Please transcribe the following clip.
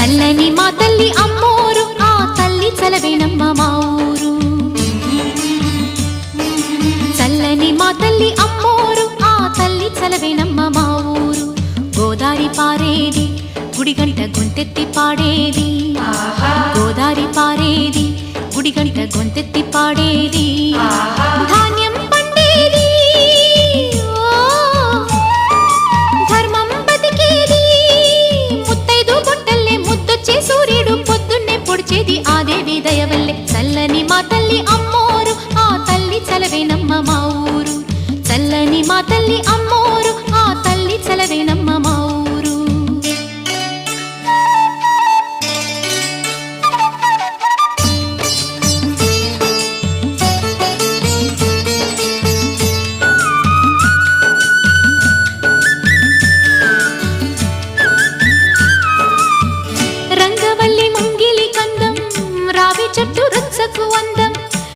చల్లని మా తల్లి అమ్మోరు ఆ తల్లి చలవేనమ్మ మా ఊరు. చల్లని మా తల్లి అమ్మోరు ఆ తల్లి చలవేనమ్మ మా ఊరు. గోదారి పారేది గుడిగంట గొంతెత్తి పాడేది, గోదారి పారేది గుడిగంట గొంతెత్తి పాడేది. ధాన్యం పండేది ధర్మం బతికేది, ముత్తైదు బొట్టల్లే ముద్దొచ్చే సూర్యుడు పొద్దున్నే పొడిచేది ఆ దేవి దయవల్లే. చల్లని మా తల్లి అమ్మోరు ఆ తల్లి చలవేనమ్మ మా ఊరు. చల్లని మా తల్లి అమ్మోరు ఆ తల్లి చలవేనమ్మ మా ఊరు. రంగవల్లి ముంగిలి కందం రావి చెట్టు రుచ్చకు అందం,